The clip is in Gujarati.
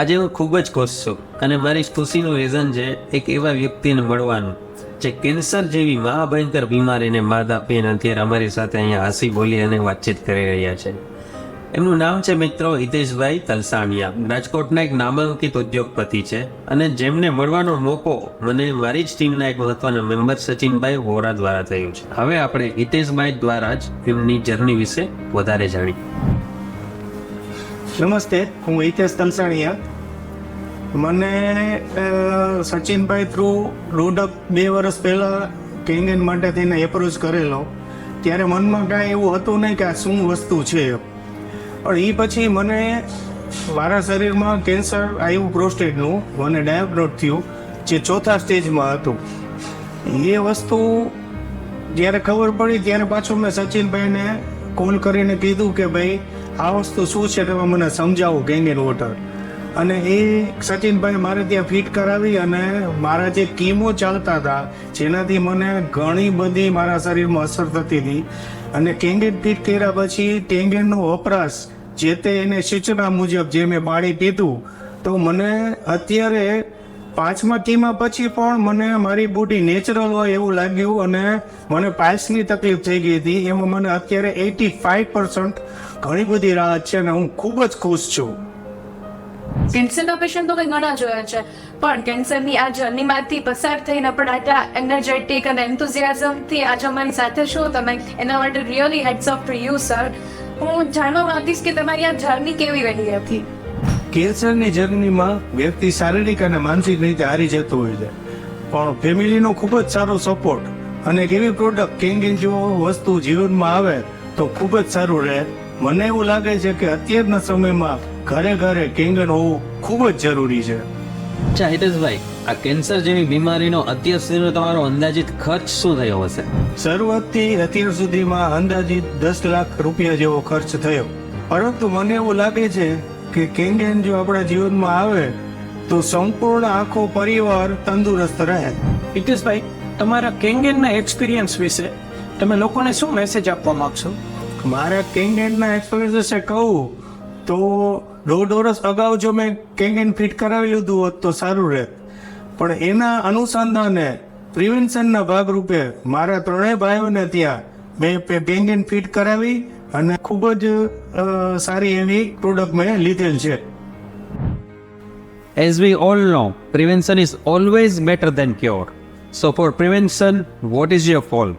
આજે હું ખૂબ જ ખુશ છું અને મારી ખુશીનું રીઝન છે એક એવા વ્યક્તિને મળવાનું જે કેન્સર જેવી મહાભયંકર બીમારીને માત આપીને અત્યારે અમારી સાથે અહીંયા હસી બોલી અને વાતચીત કરી રહ્યા છે. એમનું નામ છે મિત્રો હિતેશભાઈ તલસાણિયા. રાજકોટના એક નામાંકિત ઉદ્યોગપતિ છે અને જેમને મળવાનો મોકો મને મારી જ ટીમના એક મહત્વના મેમ્બર સચિનભાઈ વોરા દ્વારા થયું છે. હવે આપણે હિતેશભાઈ દ્વારા જ એમની જર્ની વિશે વધારે જાણીએ. નમસ્તે, હું હિતેશ તલસાણિયા. મને સચિનભાઈ થ્રુ રોડઅપ 2 વર્ષ પહેલાં કેંગેન માટે થઈને એપ્રોચ કરેલો. ત્યારે મનમાં કાંઈ એવું હતું નહીં કે આ શું વસ્તુ છે, પણ એ પછી મને મારા શરીરમાં કેન્સર આવ્યું પ્રોસ્ટેટનું, મને ડાયાગ્નોઝ થયું જે 4થા સ્ટેજમાં હતું. એ વસ્તુ જ્યારે ખબર પડી ત્યારે પાછું મેં સચિનભાઈને કોલ કરીને કીધું કે ભાઈ આ વસ્તુ શું છે તમે મને સમજાવો કેંગેન વોટર. અને એ સચિનભાઈ મારે ત્યાં ફિટ કરાવી અને મારા જે કીમો ચાલતા હતા જેનાથી મને ઘણી બધી મારા શરીરમાં અસર થતી હતી, અને કેંગેન ફિટ કર્યા પછી કેંગેનનો વપરાશ જે તે એને સૂચના મુજબ જે મેં પાણી પીધું તો મને અત્યારે 5મા કીમા પછી પણ મને મારી બોડી નેચરલ હોય એવું લાગ્યું, અને મને પાઇલ્સની તકલીફ થઈ ગઈ હતી. એમાં મને અત્યારે 85% ઘણી બધી રાહત છે અને હું ખૂબ જ ખુશ છું. કેન્સરના પેશન્ટ તો કંઈ ઘણા જોયા છે, પણ કેન્સરની આ જર્નીમાંથી પસાર થઈને પણ આટલા એનર્જેટિક અને એન્થુઝિયાઝમથી આજે અમારી સાથે છો તમે, એના માટે really heads of to you sir. હું જાણવા માંગીશ કે તમારી આ જર્ની કેવી રહી હતી? કેન્સરની જર્નીમાં વ્યક્તિ શારીરિક અને માનસિક રીતે હારી જતો હોય છે, પણ ફેમિલીનો ખૂબ જ સારો સપોર્ટ અને એક એવી પ્રોડક્ટ કેંગેન જો વસ્તુ જીવનમાં આવે તો ખૂબ જ સારું રહે. મને એવું લાગે છે કે અત્યારના સમયમાં ઘરે ઘરે કેંગેન હોવું ખૂબ જ જરૂરી છે. અચ્છા હિતેશભાઈ, આ કેન્સર જેવી બીમારીનો અત્યાર સુધીનો તમારો અંદાજિત ખર્ચ શું થયો હશે? શરૂઆતથી અત્યાર સુધીમાં અંદાજિત 10 લાખ રૂપિયા જેવો ખર્ચ થયો, પરંતુ મને એવું લાગે છે કે કેંગેન જો આપણા જીવનમાં આવે તો સંપૂર્ણ આખો પરિવાર તંદુરસ્ત રહે. હિતેશભાઈ, તમારા કેંગેનના એક્સપિરિયન્સ વિશે તમે લોકોને શું મેસેજ આપવા માંગશો? મારા કેંગેનના એક્સપિરિયન્સ વિશે કહું તો 1.5 વર્ષ અગાઉ જો મેં કેંગેન ફિટ કરાવી લીધું હોત તો સારું રહે, પણ એના અનુસંધાને પ્રિવેન્શનના ભાગરૂપે મારા 3 ભાઈઓને ત્યાં મેં કેંગેન ફિટ કરાવી અને ખૂબ જ સારી એવી પ્રોડક્ટ મેં લીધેલ છે. As we all know, prevention is always better than cure. So for prevention, what is your call?